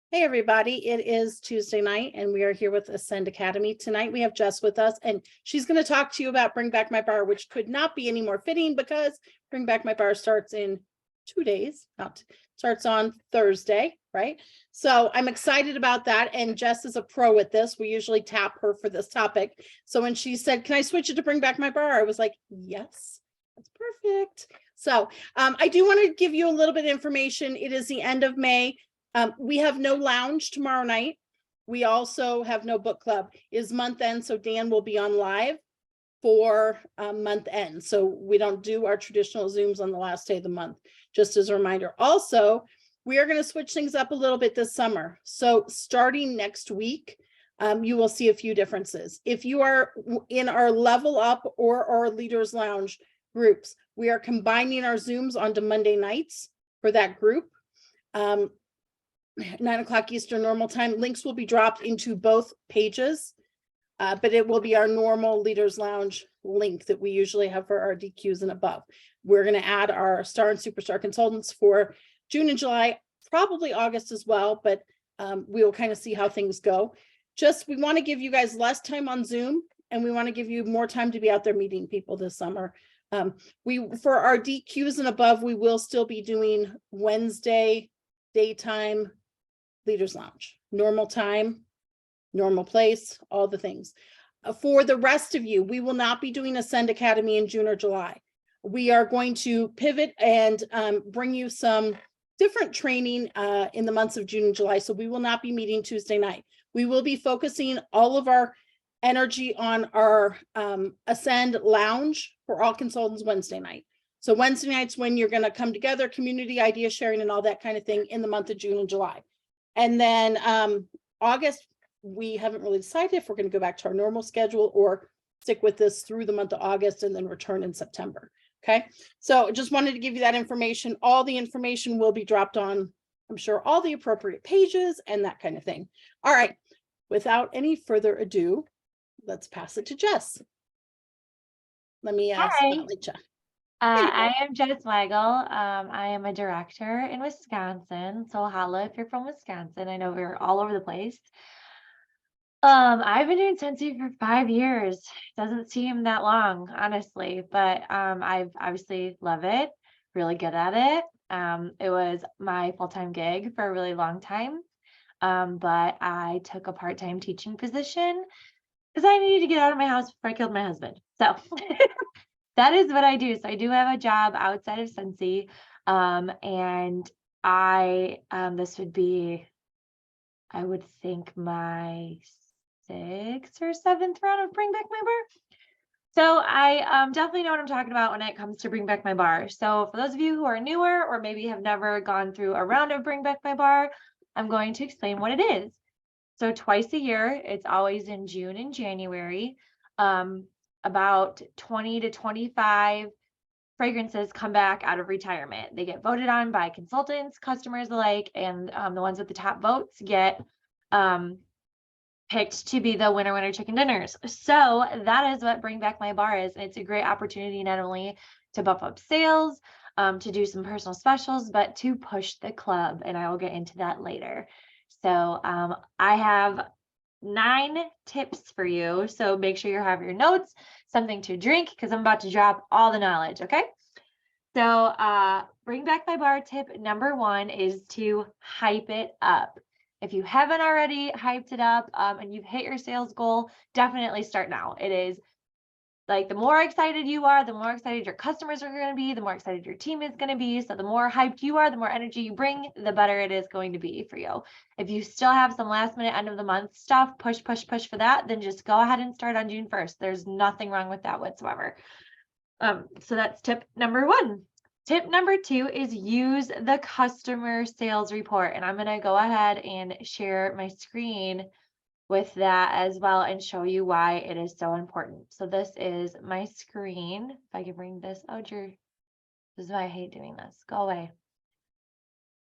Hey everybody, it is Tuesday night and we are here with Ascend Academy. Tonight we have Jess with us and she's going to talk to you about Bring Back My Bar, which could not be any more fitting because Bring Back My Bar starts in 2 days, starts on Thursday, right? So I'm excited about that, and Jess is a pro at this. We usually tap her for this topic. So when she said, can I switch it to Bring Back My Bar? I was like, yes, that's perfect. So I do want to give you a little bit of information. It is the end of May. We have no lounge tomorrow night. We also have no book club. It is month end, so Dan will be on live for month end. So we don't do our traditional Zooms on the last day of the month, just as a reminder. Also, we are going to switch things up a little bit this summer. So starting next week, you will see a few differences. If you are in our Level Up or our Leaders Lounge groups, we are combining our Zooms onto Monday nights for that group. 9 o'clock Eastern normal time. Links will be dropped into both pages, but it will be our normal Leaders Lounge link that we usually have for our DQs and above. We're going to add our Star and Superstar consultants for June and July, probably August as well, but we will kind of see how things go. We want to give you guys less time on Zoom, and we want to give you more time to be out there meeting people this summer. For our DQs and above, we will still be doing Wednesday daytime Leaders Lounge, normal time, normal place, all the things. For the rest of you, we will not be doing Ascend Academy in June or July. We are going to pivot and bring you some different training in the months of June and July. So we will not be meeting Tuesday night. We will be focusing all of our energy on our Ascend Lounge for all consultants Wednesday night. So Wednesday night's when you're going to come together, community idea sharing and all that kind of thing in the month of June and July. And then August, we haven't really decided if we're going to go back to our normal schedule or stick with this through the month of August and then return in September. Okay, so just wanted to give you that information. All the information will be dropped on, I'm sure, all the appropriate pages and that kind of thing. All right, without any further ado, let's pass it to Jess. Let me spotlight you. I am Jess Weigel. I am a director in Wisconsin. So holla if you're from Wisconsin. I know we're all over the place. I've been doing Scentsy for 5 years. Doesn't seem that long, honestly, but I've obviously love it, really good at it. It was my full-time gig for a really long time. But I took a part-time teaching position because I needed to get out of my house before I killed my husband. So that is what I do. So I do have a job outside of Scentsy. And this would be, I would think, my 6th or 7th round of Bring Back My Bar. So I definitely know what I'm talking about when it comes to Bring Back My Bar. So for those of you who are newer or maybe have never gone through a round of Bring Back My Bar, I'm going to explain what it is. So twice a year, it's always in June and January. About 20 to 25 fragrances come back out of retirement. They get voted on by consultants, customers alike, and the ones with the top votes get picked to be the winner chicken dinners. So that is what Bring Back My Bar is. And it's a great opportunity not only to buff up sales, to do some personal specials, but to push the club. And I will get into that later. So I have 9 tips for you. So make sure you have your notes, something to drink, because I'm about to drop all the knowledge. Okay. So Bring Back My Bar tip number 1 is to hype it up. If you haven't already hyped it up and you've hit your sales goal, definitely start now. It is like the more excited you are, the more excited your customers are going to be, the more excited your team is going to be. So the more hyped you are, the more energy you bring, the better it is going to be for you. If you still have some last minute end of the month stuff, push for that, then just go ahead and start on June 1st. There's nothing wrong with that whatsoever. So that's tip number 1. Tip number 2 is use the customer sales report. And I'm going to go ahead and share my screen with that as well and show you why it is so important. So this is my screen. If I can bring this out, this is why I hate doing this. Go away.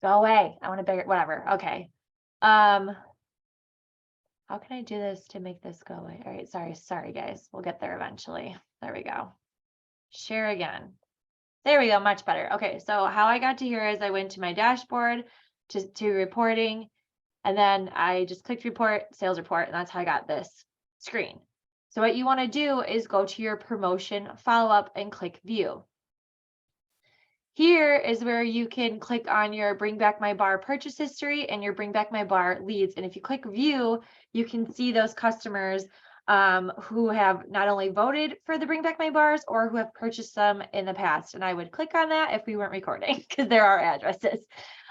Go away. I want to bigger, whatever. Okay. How can I do this to make this go away? All right. Sorry, guys. We'll get there eventually. There we go. Share again. There we go. Much better. Okay. So how I got to here is I went to my dashboard to reporting. And then I just clicked report, sales report, and that's how I got this screen. So what you want to do is go to your promotion follow up and click view. Here is where you can click on your bring back my bar purchase history and your bring back my bar leads. And if you click view, you can see those customers who have not only voted for the bring back my bars or who have purchased them in the past. And I would click on that if we weren't recording because there are addresses.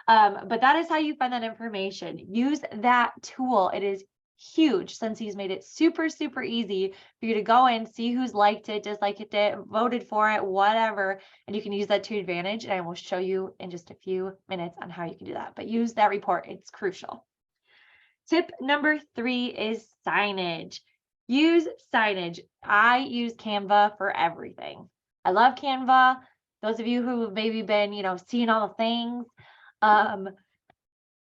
But that is how you find that information. Use that tool. It is huge. Scentsi's made it super, super easy for you to go in, see who's liked it, disliked it, voted for it, whatever, and you can use that to your advantage. And I will show you in just a few minutes on how you can do that. But use that report. It's crucial. Tip number 3 is signage. Use signage. I use Canva for everything. I love Canva. Those of you who have maybe been, seeing all the things,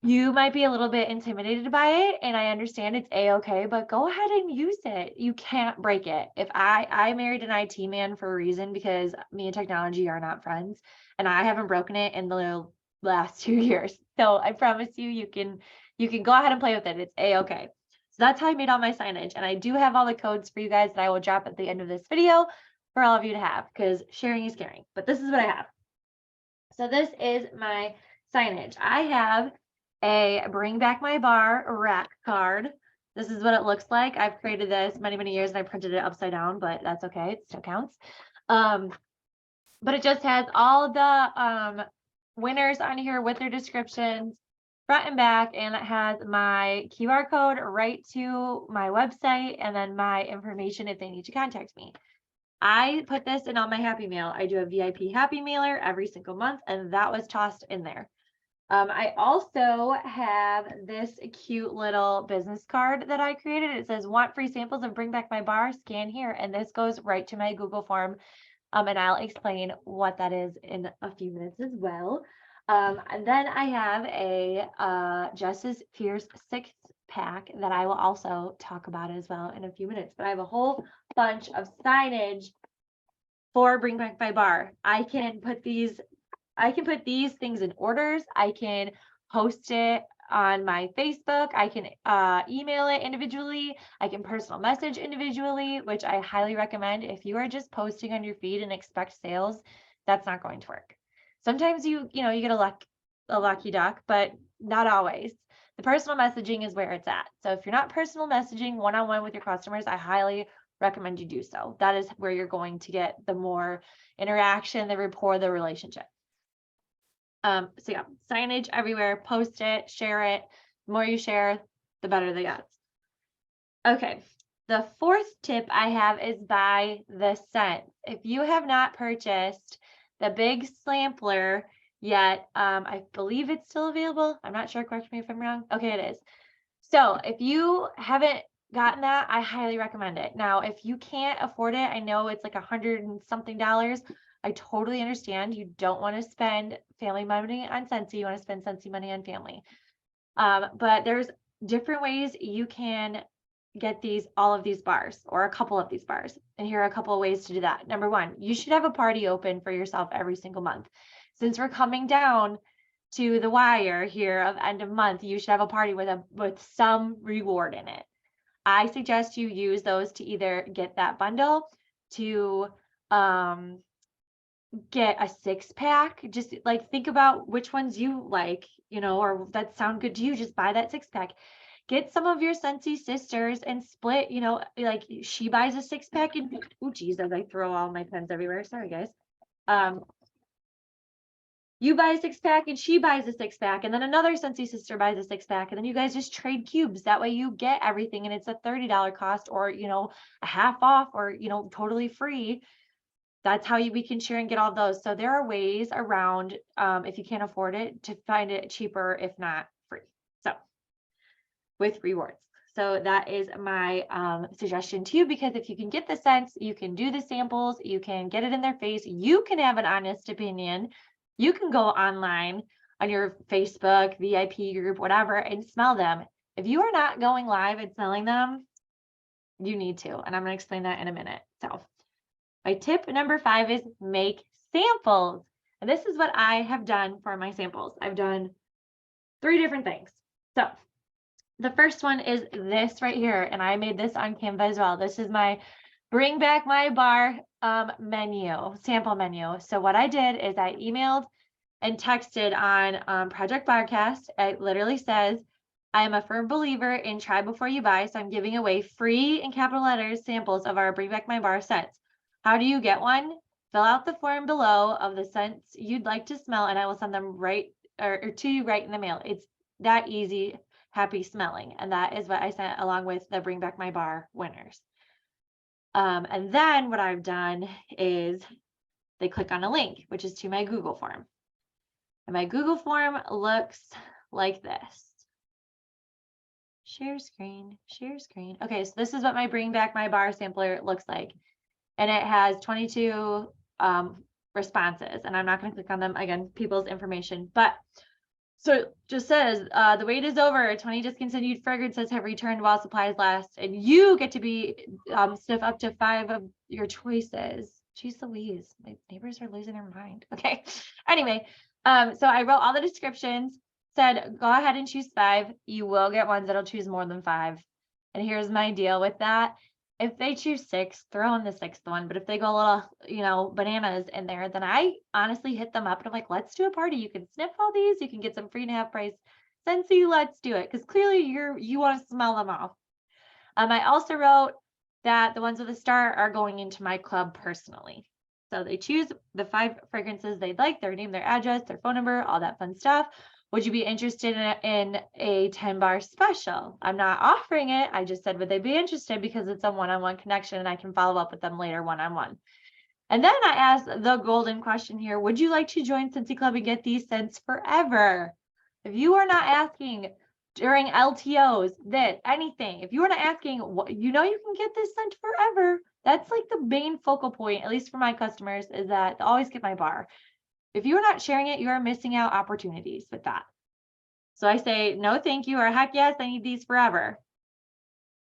you might be a little bit intimidated by it, and I understand it's a-okay, but go ahead and use it. You can't break it. If I married an IT man for a reason because me and technology are not friends, and I haven't broken it in the last 2 years. So I promise you, you can go ahead and play with it. It's a-okay. So that's how I made all my signage, and I do have all the codes for you guys that I will drop at the end of this video for all of you to have, because sharing is caring. But this is what I have. So this is my signage. I have a bring back my bar rack card. This is what it looks like. I've created this many years and I printed it upside down, but that's okay. It still counts. But it just has all the winners on here with their descriptions, front and back, and it has my QR code right to my website and then my information if they need to contact me. I put this in on my Happy Mail. I do a VIP Happy Mailer every single month, and that was tossed in there. I also have this cute little business card that I created. It says, want free samples of Bring Back My Bar? Scan here. And this goes right to my Google form. And I'll explain what that is in a few minutes as well. And then I have a Jess's Fierce 6-pack that I will also talk about as well in a few minutes. But I have a whole bunch of signage for Bring Back My Bar. I can put these things in orders. I can post it on my Facebook. I can email it individually. I can personal message individually, which I highly recommend. If you are just posting on your feed and expect sales, that's not going to work. Sometimes you get a lucky duck, but not always. The personal messaging is where it's at. So if you're not personal messaging one-on-one with your customers, I highly recommend you do so. That is where you're going to get the more interaction, the rapport, the relationship. So yeah, signage everywhere, post it, share it. The more you share, the better the odds. Okay, the 4th tip I have is buy the scent. If you have not purchased the big sampler yet, I believe it's still available. I'm not sure, correct me if I'm wrong. Okay, it is. So if you haven't gotten that, I highly recommend it. Now, if you can't afford it, I know it's like $100 and something. I totally understand. You don't want to spend family money on Scentsy. You want to spend Scentsy money on family. But there's different ways you can get all of these bars or a couple of these bars. And here are a couple of ways to do that. Number 1, you should have a party open for yourself every single month. Since we're coming down to the wire here of end of month, you should have a party with some reward in it. I suggest you use those to either get that bundle, to get a 6-pack. Just like think about which ones you like, or that sound good to you. Just buy that 6-pack. Get some of your Scentsy sisters and split, like she buys a 6-pack and oh geez, as I throw all my pens everywhere. Sorry guys. You buy a 6-pack and she buys a 6-pack, and then another Scentsy sister buys a 6-pack, and then you guys just trade cubes. That way you get everything and it's a $30 cost, or a half off, or totally free. That's how we can share and get all those. So there are ways around, if you can't afford it, to find it cheaper, if not free. So with rewards. So that is my suggestion to you, because if you can get the scents, you can do the samples, you can get it in their face, you can have an honest opinion. You can go online on your Facebook, VIP group, whatever, and smell them. If you are not going live and smelling them, you need to. And I'm going to explain that in a minute. So my tip number 5 is make samples. And this is what I have done for my samples. I've done 3 different things. So The first one is this right here, and I made this on Canva as well. This is my Bring Back My Bar sample menu. So what I did is I emailed and texted on Project Barcast. It literally says, I am a firm believer in try before you buy, so I'm giving away free, in capital letters, samples of our Bring Back My Bar scents. How do you get one? Fill out the form below of the scents you'd like to smell, and I will send them right or to you right in the mail. It's that easy, happy smelling. And that is what I sent along with the Bring Back My Bar winners. And then what I've done is they click on a link, which is to my Google form. And my Google form looks like this. Share screen, share screen. Okay, so this is what my Bring Back My Bar sampler looks like. And it has 22 responses. And I'm not going to click on them again, people's information. But so it just says, the wait is over. 20 discontinued fragrances have returned while supplies last. And you get to be sniff up to 5 of your choices. Jeez Louise, my neighbors are losing their mind. Okay. Anyway, so I wrote all the descriptions, said, go ahead and choose 5. You will get ones that'll choose more than 5. And here's my deal with that. If they choose 6, throw in the 6th one. But if they go a little, bananas in there, then I honestly hit them up and I'm like, let's do a party. You can sniff all these. You can get some free and half price Scentsy. Let's do it. Because clearly you want to smell them all. I also wrote that the ones with a star are going into my club personally. So they choose the 5 fragrances they'd like, their name, their address, their phone number, all that fun stuff. Would you be interested in a 10 bar special? I'm not offering it. I just said, would they be interested, because it's a one-on-one connection and I can follow up with them later one-on-one. And then I asked the golden question here. Would you like to join Scentsy Club and get these scents forever? If you are not asking during LTOs, anything, if you are not asking, you can get this scent forever. That's like the main focal point, at least for my customers, is that they always get my bar. If you are not sharing it, you are missing out opportunities with that. So I say, no, thank you, or heck yes, I need these forever.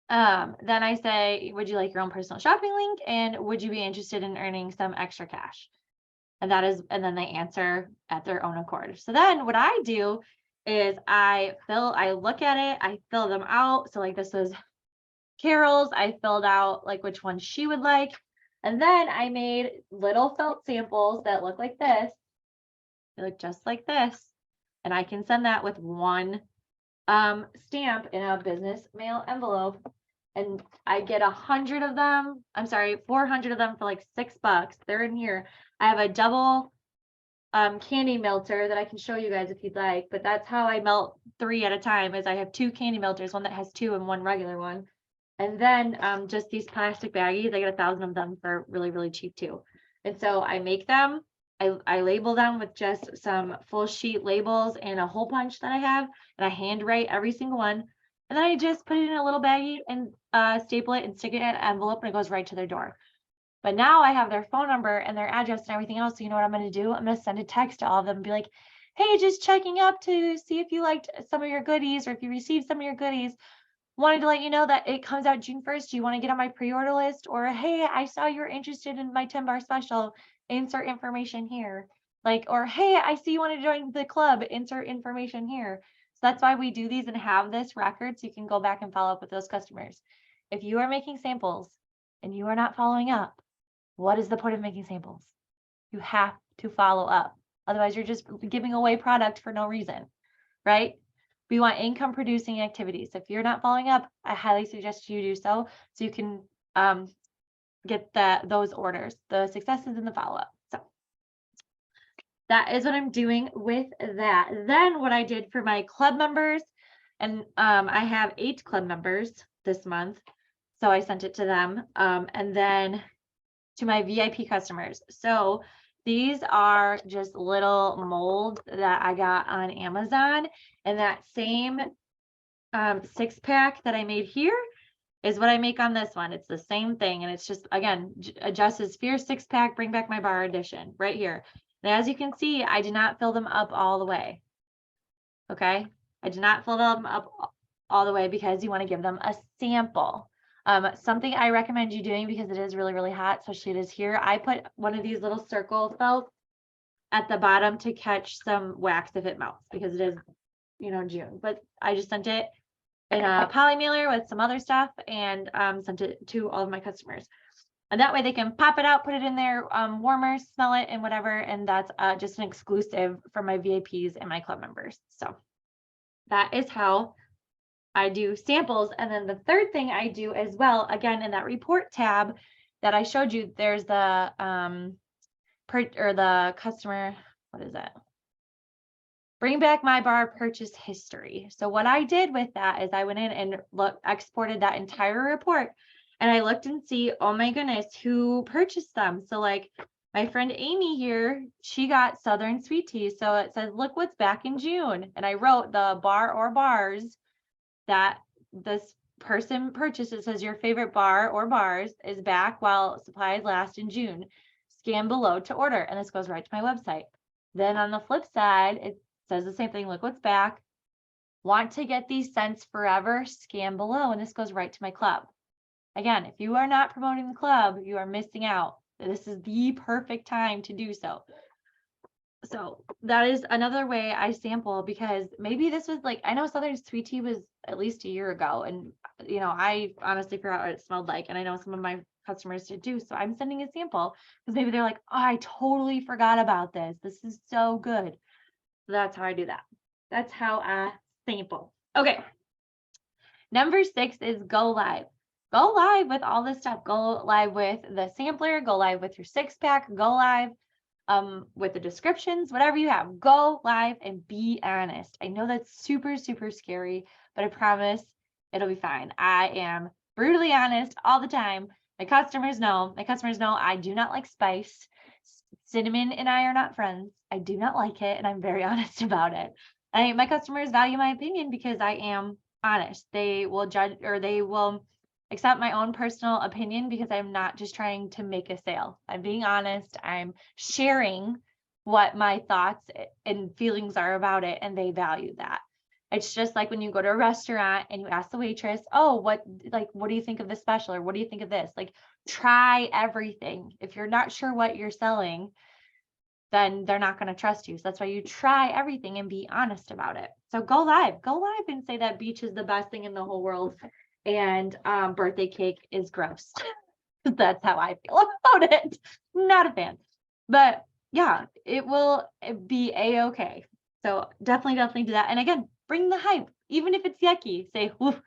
Then I say, would you like your own personal shopping link? And would you be interested in earning some extra cash? And then they answer at their own accord. So then what I do is I look at it, I fill them out. So like this is Carol's, I filled out like which one she would like. And then I made little felt samples that look like this. They look just like this. And I can send that with one stamp in a business mail envelope. And I get 400 of them for like $6. They're in here. I have a double candy melter that I can show you guys if you'd like, but that's how I melt 3 at a time, is I have 2 candy melters, one that has 2 and one regular one. And then just these plastic baggies, I get 1,000 of them for really, really cheap too. And so I make them, I label them with just some full sheet labels and a hole punch that I have, and I handwrite every single one. And then I just put it in a little baggie and staple it and stick it in an envelope, and it goes right to their door. But now I have their phone number and their address and everything else. So you know what I'm going to do? I'm going to send a text to all of them and be like, hey, just checking up to see if you liked some of your goodies, or if you received some of your goodies. Wanted to let you know that it comes out June 1st. Do you want to get on my pre-order list? Or, hey, I saw you were interested in my 10 bar special. Insert information here. Or, hey, I see you want to join the club. Insert information here. So that's why we do these and have this record, so you can go back and follow up with those customers. If you are making samples and you are not following up, what is the point of making samples? You have to follow up. Otherwise, you're just giving away product for no reason, right? We want income producing activities. If you're not following up, I highly suggest you do so you can get those orders, the successes and the follow-up. So that is what I'm doing with that. Then what I did for my club members, and I have 8 club members this month, so I sent it to them. And then to my VIP customers. So these are just little molds that I got on Amazon, and that same 6-pack that I made here is what I make on this one. It's the same thing, and it's just, again, Jess's Fierce 6-pack Bring Back My Bar edition right here. And as you can see, I did not fill them up all the way. Okay, I did not fill them up all the way because you want to give them a sample. Something I recommend you doing, because it is really, really hot, especially it is here. I put one of these little circle felts at the bottom to catch some wax if it melts, because it is, June. But I just sent it in a poly mailer with some other stuff and sent it to all of my customers. And that way they can pop it out, put it in their warmer, smell it and whatever. And that's just an exclusive for my VIPs and my club members. So that is how I do samples. And then the third thing I do as well, again, in that report tab that I showed you, there's the the customer, what is that? Bring back my bar purchase history. So what I did with that is I went in and exported that entire report, and I looked and see, oh my goodness, who purchased them. So like my friend Amy here, she got Southern Sweet Tea. So it says, look what's back in June. And I wrote the bar or bars that this person purchased. It says your favorite bar or bars is back while supplies last in June. Scan below to order. And this goes right to my website. Then on the flip side, it says the same thing. Look what's back. Want to get these scents forever? Scan below. And this goes right to my club. Again, if you are not promoting the club, you are missing out. This is the perfect time to do so. So that is another way I sample, because maybe this was like, I know Southern Sweet Tea was at least a year ago. And, you know, I honestly forgot what it smelled like. And I know some of my customers did too. So I'm sending a sample because maybe they're like, oh, I totally forgot about this. This is so good. So that's how I do that. That's how I sample. Okay. Number 6 is go live. Go live with all this stuff. Go live with the sampler, go live with your 6-pack, go live with the descriptions, whatever you have. Go live and be honest. I know that's super, super scary, but I promise it'll be fine. I am brutally honest all the time. My customers know I do not like spice. Cinnamon and I are not friends. I do not like it, and I'm very honest about it. My customers value my opinion because I am honest. They will judge, or they will accept my own personal opinion because I'm not just trying to make a sale. I'm being honest. I'm sharing what my thoughts and feelings are about it, and they value that. It's just like when you go to a restaurant and you ask the waitress, oh, what do you think of this special? Or what do you think of this? Like, try everything. If you're not sure what you're selling, then they're not going to trust you. So that's why you try everything and be honest about it. So go live and say that beach is the best thing in the whole world. And birthday cake is gross. That's how I feel about it. Not a fan. But yeah, it will be a-okay. So definitely do that. And again, bring the hype. Even if it's yucky, say, woof,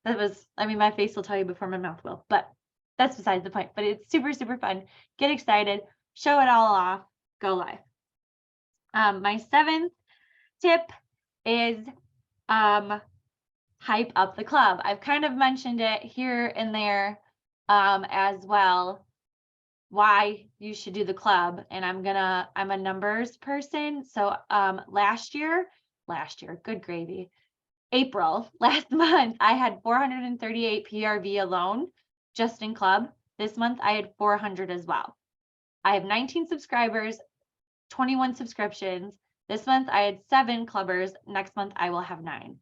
my face will tell you before my mouth will. But that's besides the point. But it's super, super fun. Get excited. Show it all off. Go live. My 7th tip is hype up the club. I've kind of mentioned it here and there as well, why you should do the club. And I'm a numbers person. So last year, good gravy, April, last month, I had 438 PRV alone, just in club. This month I had 400 as well. I have 19 subscribers, 21 subscriptions. This month I had 7 clubbers. Next month I will have 9.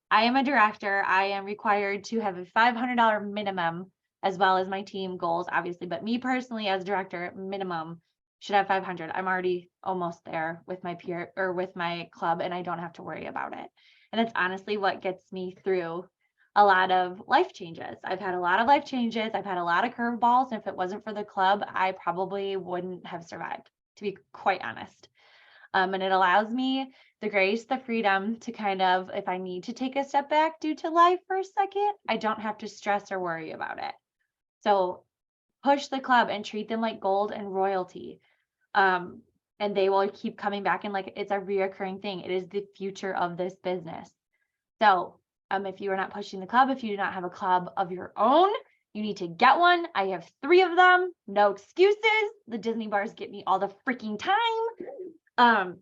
I am a director. I am required to have a $500 minimum, as well as my team goals, obviously. But me personally, as director, minimum should have 500. I'm already almost there with my peer or with my club, and I don't have to worry about it. And it's honestly what gets me through a lot of life changes. I've had a lot of life changes. I've had a lot of curveballs. And if it wasn't for the club, I probably wouldn't have survived, to be quite honest. And it allows me the grace, the freedom to kind of, if I need to take a step back due to life for a second, I don't have to stress or worry about it. So push the club and treat them like gold and royalty. And they will keep coming back, and like it's a reoccurring thing. It is the future of this business. So if you are not pushing the club, if you do not have a club of your own, you need to get one. I have 3 of them. No excuses. The Disney bars get me all the freaking time.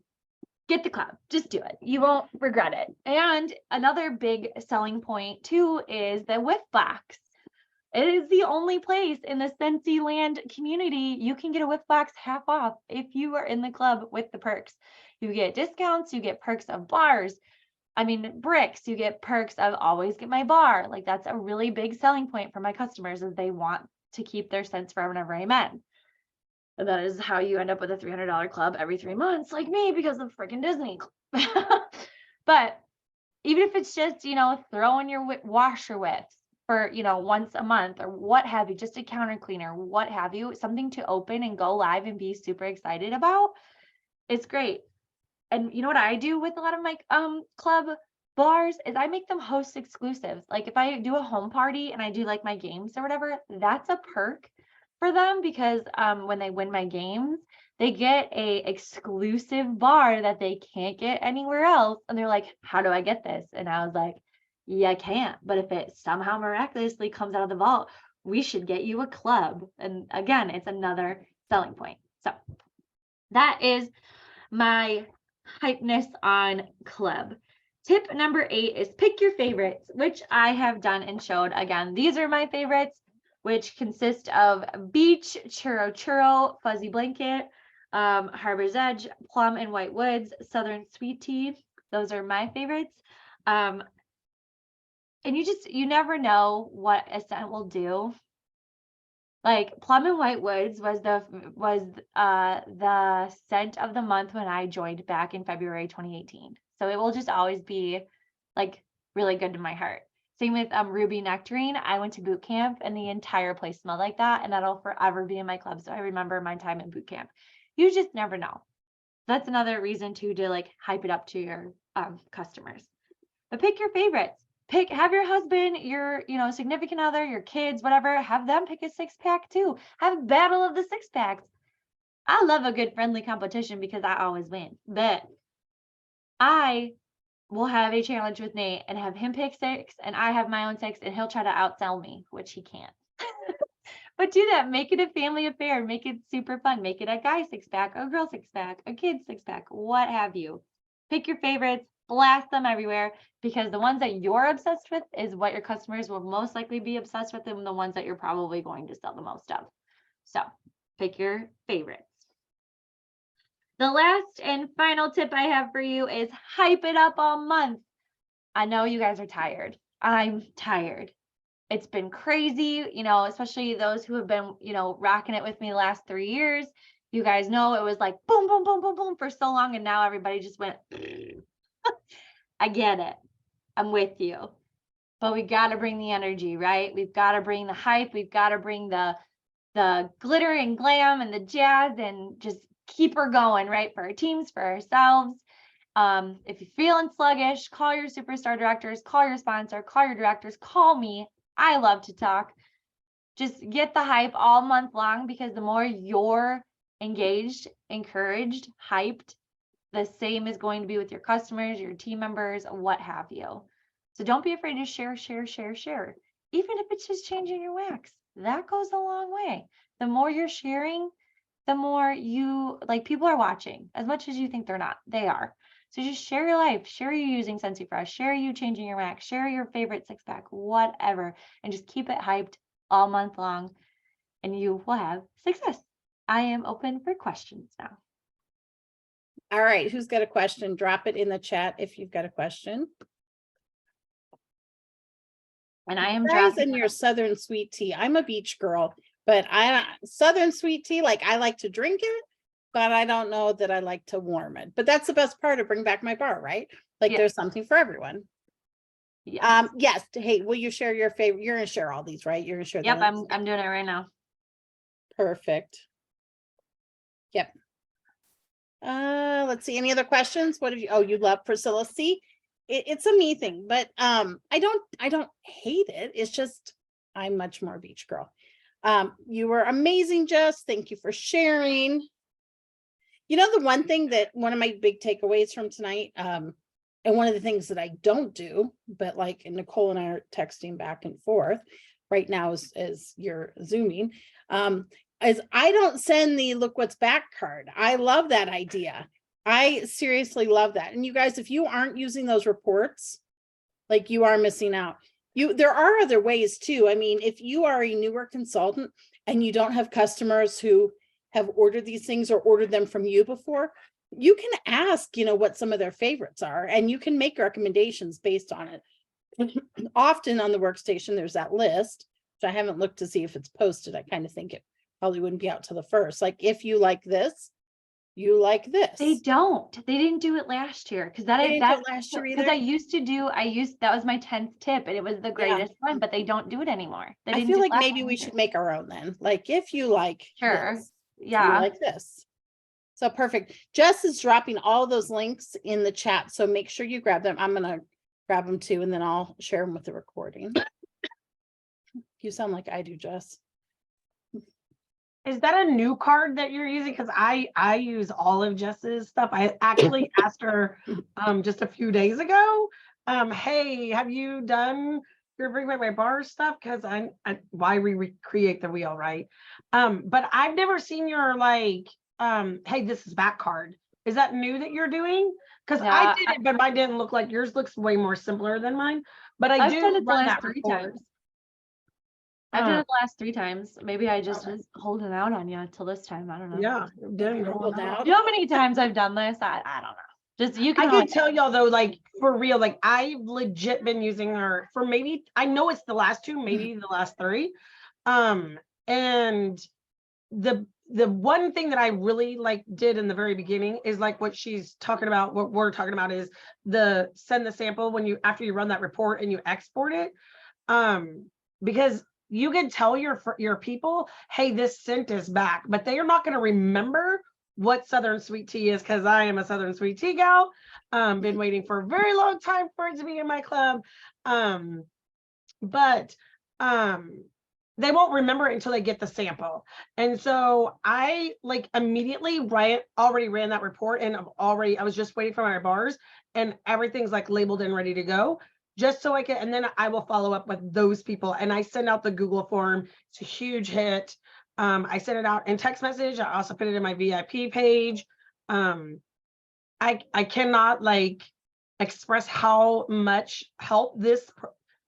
Get the club. Just do it. You won't regret it. And another big selling point too is the whiff box. It is the only place in the Scentsy Land community you can get a whiff box half off if you are in the club with the perks. You get discounts, you get perks of bars. Bricks, you get perks of always get my bar. Like, that's a really big selling point for my customers, is they want to keep their scents forever and ever. Amen. And that is how you end up with a $300 club every 3 months, like me, because of freaking Disney. But even if it's just, throwing your washer with for, once a month or what have you, just a counter cleaner, what have you, something to open and go live and be super excited about. It's great. And you know what I do with a lot of my club bars is I make them host exclusives. Like if I do a home party and I do like my games or whatever, that's a perk for them because when they win my games, they get a exclusive bar that they can't get anywhere else. And they're like, how do I get this? And I was like, yeah, I can't. But if it somehow miraculously comes out of the vault, we should get you a club. And again, it's another selling point. So that is my hypeness on club. Tip number 8 is pick your favorites, which I have done and showed. Again, these are my favorites, which consist of beach, churro churro, fuzzy blanket, Harbor's Edge, plum and white woods, southern sweet tea. Those are my favorites. And you never know what a scent will do. Like plum and white woods was the scent of the month when I joined back in February 2018. So it will just always be like really good to my heart. Same with ruby nectarine. I went to boot camp and the entire place smelled like that, and that'll forever be in my club. So I remember my time in boot camp. You just never know. That's another reason to like hype it up to your customers. But pick your favorites. Have your husband, your, significant other, your kids, whatever, have them pick a 6-pack too. Have a battle of the 6-packs. I love a good friendly competition because I always win. But I will have a challenge with Nate and have him pick 6 and I have my own 6 and he'll try to outsell me, which he can't. But do that. Make it a family affair. Make it super fun. Make it a guy 6-pack, a girl 6-pack, a kid 6-pack, what have you. Pick your favorites. Blast them everywhere because the ones that you're obsessed with is what your customers will most likely be obsessed with and the ones that you're probably going to sell the most of. So pick your favorites. The last and final tip I have for you is hype it up all month. I know you guys are tired. I'm tired. It's been crazy, especially those who have been, rocking it with me the last 3 years. You guys know it was like boom, boom, boom, boom, boom for so long. And now everybody just went, I get it. I'm with you. But we got to bring the energy, right? We've got to bring the hype. We've got to bring the glitter and glam and the jazz and just keep her going, right? For our teams, for ourselves. If you're feeling sluggish, call your superstar directors, call your sponsor, call your directors, call me. I love to talk. Just get the hype all month long because the more you're engaged, encouraged, hyped, the same is going to be with your customers, your team members, what have you. So don't be afraid to share. Even if it's just changing your wax, that goes a long way. The more you're sharing, the more people are watching as much as you think they're not, they are. So just share your life, share you using Scentsy Fresh, share you changing your wax, share your favorite 6-pack, whatever, and just keep it hyped all month long and you will have success. I am open for questions now. All right, who's got a question? Drop it in the chat if you've got a question. And I am guys in your southern sweet tea. I'm a beach girl, but southern sweet tea, like I like to drink it, but I don't know that I like to warm it. But that's the best part of Bring Back My Bar, right? Like there's something for everyone. Yes. Yes. Hey, will you share your favorite? You're gonna share all these, right? You're gonna share. Yep, I'm doing it right now. Perfect. Yep. Let's see. Any other questions? What have you? Oh, you love Priscilla. See, it's a me thing, but I don't hate it. It's just I'm much more beach girl. You were amazing, Jess. Thank you for sharing. The one thing that one of my big takeaways from tonight, and one of the things that I don't do, but like Nicole and I are texting back and forth right now as you're Zooming, is I don't send the look what's back card. I love that idea. I seriously love that. And you guys, if you aren't using those reports, like you are missing out. There are other ways too. I mean, if you are a newer consultant and you don't have customers who have ordered these things or ordered them from you before, you can ask, what some of their favorites are, and you can make recommendations based on it. Often on the workstation, there's that list, which I haven't looked to see if it's posted. I kind of think it probably wouldn't be out till the first. Like, if you like this, you like this. They don't. They didn't do it last year because They didn't do it last year because either? I used that was my 10th tip and it was the Yeah. greatest one, but they don't do it anymore. They I didn't feel do it like last maybe time we either. should make our own then. Like if you like Sure. this, you Yeah. like this. So perfect. Jess is dropping all those links in the chat. So make sure you grab them. I'm going to grab them too, and then I'll share them with the recording. You sound like I do, Jess. Is that a new card that you're using? Because I use all of Jess's stuff. I actually asked her just a few days ago, hey, have you done your Bring Back My Bar stuff? Because why recreate the wheel, right? But I've never seen your like, hey, this is back card. Is that new that you're doing? Because I Yeah, did it, but mine didn't look like yours. Looks way more simpler than mine. But I I've do done it the run last that 3 report. times. I've done it the last 3 times. Maybe I just was holding out on you till this time. I don't know. Yeah, done You're holding out. You know how many times I've done this? I don't know. Just you can I only can tell y'all though, like for real, like I've legit been using her for maybe, I know it's the last 2, maybe the last 3. And the one thing that I really like did in the very beginning is like what she's talking about, what we're talking about is the send the sample when you, after you run that report and you export it. Because you can tell your people, hey, this scent is back, but they are not going to remember what Southern Sweet Tea is, because I am a Southern Sweet Tea gal. Been waiting for a very long time for it to be in my club. But they won't remember it until they get the sample. And so I like immediately already ran that report, and I was just waiting for my bars, and everything's like labeled and ready to go, just so I can, and then I will follow up with those people. And I send out the Google form. It's a huge hit. I sent it out in text message. I also put it in my VIP page. I cannot like express how much help this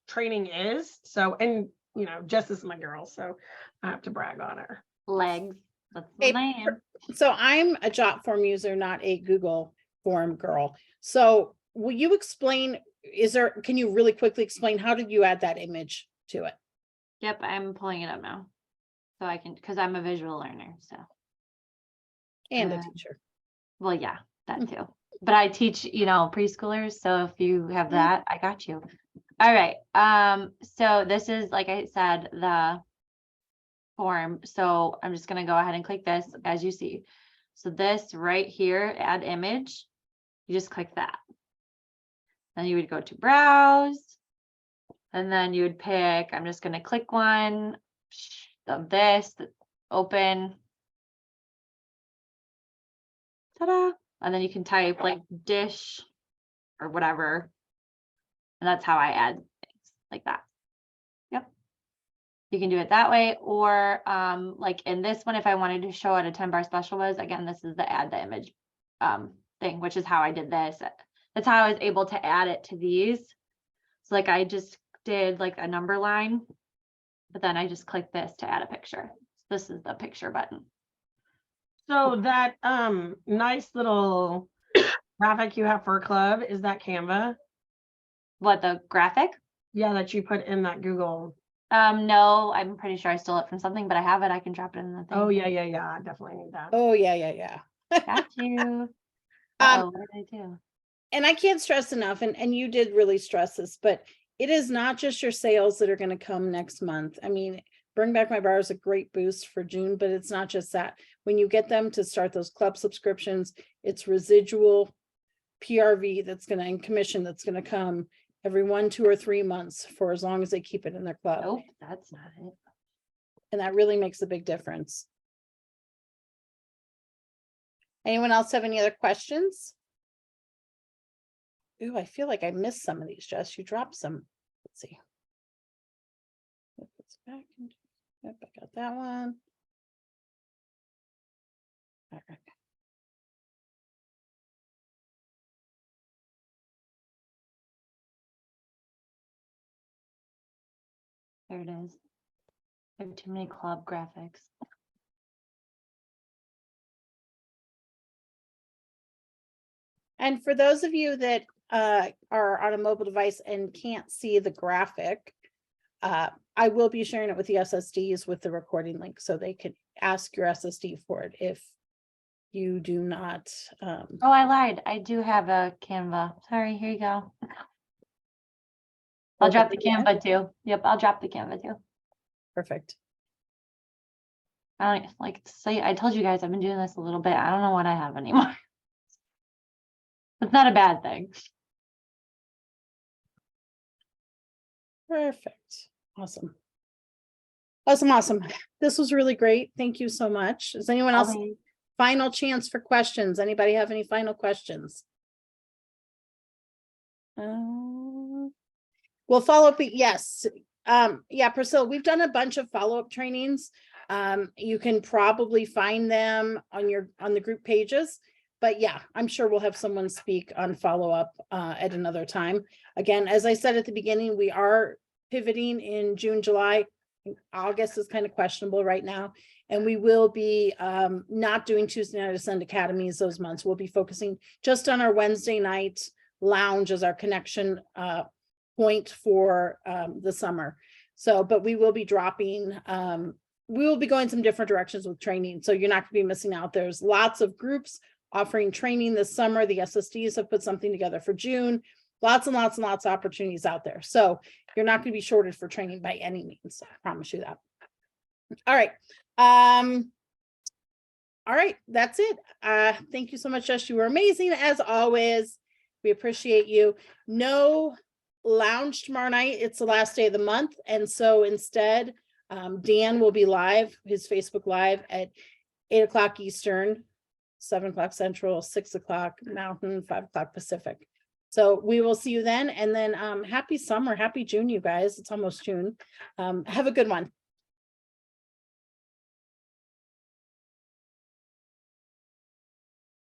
training is. So, and you know, Jess is my girl, so I have to brag on her. legs. That's the Hey, name. So I'm a Jot form user, not a Google form girl. So will you explain, can you really quickly explain, how did you add that image to it? Yep, I'm pulling it up now. So I can, because I'm a visual learner. So, And a teacher. well, yeah, that too. But I teach, preschoolers. So if you have that, I got you. All right. So this is, like I said, the form. So I'm just going to go ahead and click this as you see. So this right here, add image, you just click that. Then you would go to browse, and then you would pick, I'm just going to click one of this, open. Ta-da. And then you can type like dish or whatever. And that's how I add things like that. Yep. You can do it that way. Or like in this one, if I wanted to show what a 10 bar special was, again, this is the add the image thing, which is how I did this. That's how I was able to add it to these. So like I just did like a number line, but then I just clicked this to add a picture. This is the picture button. So that nice little graphic you have for a club, is that Canva? What, the graphic? Yeah, that you put in that Google. No, I'm pretty sure I stole it from something, but I have it. I can drop it in the thing. Oh yeah, I definitely need that. Oh yeah. Got you. What did I do? And I can't stress enough, and you did really stress this, but it is not just your sales that are going to come next month. I mean, Bring Back My Bar is a great boost for June, but it's not just that. When you get them to start those club subscriptions, it's residual PRV and commission that's going to come every 1, 2, or 3 months for as long as they keep it in their club. Nope, that's not it. And that really makes a big difference. Anyone else have any other questions? Ooh, I feel like I missed some of these, Jess. You dropped some. Let's see. Yep, I got that one. All right. There it is. There are too many club graphics. And for those of you that are on a mobile device and can't see the graphic, I will be sharing it with the SSDs with the recording link, so they can ask your SSD for it if you do not, Oh, I lied. I do have a Canva. Sorry, here you go. I'll drop the Canva too. Yep, I'll drop the Canva too. perfect. I don't like to say, I told you guys I've been doing this a little bit. I don't know what I have anymore. It's not a bad thing. Perfect. Awesome. Awesome. This was really great. Thank you so much. Does anyone else, Okay. final chance for questions? Anybody have any final questions? We'll follow up. Yes. Yeah, Priscilla, we've done a bunch of follow-up trainings. You can probably find them on the group pages. But yeah, I'm sure we'll have someone speak on follow-up at another time. Again, as I said at the beginning, we are pivoting in June, July. August is kind of questionable right now. And we will be not doing Tuesday night Ascend Academies those months. We'll be focusing just on our Wednesday night lounge as our connection point for the summer. So, but we will be dropping, we will be going some different directions with training. So you're not gonna be missing out. There's lots of groups offering training this summer. The SSDs have put something together for June. Lots and lots and lots of opportunities out there. So you're not going to be shorted for training by any means. I promise you that. All right. All right. That's it. Thank you so much, Jess. You were amazing as always. We appreciate you. No lounge tomorrow night. It's the last day of the month. And so instead, Dan will be live, his Facebook Live at 8 o'clock Eastern, 7 o'clock Central, 6 o'clock Mountain, 5 o'clock Pacific. So we will see you then. And then happy summer, happy June, you guys. It's almost June. Have a good one.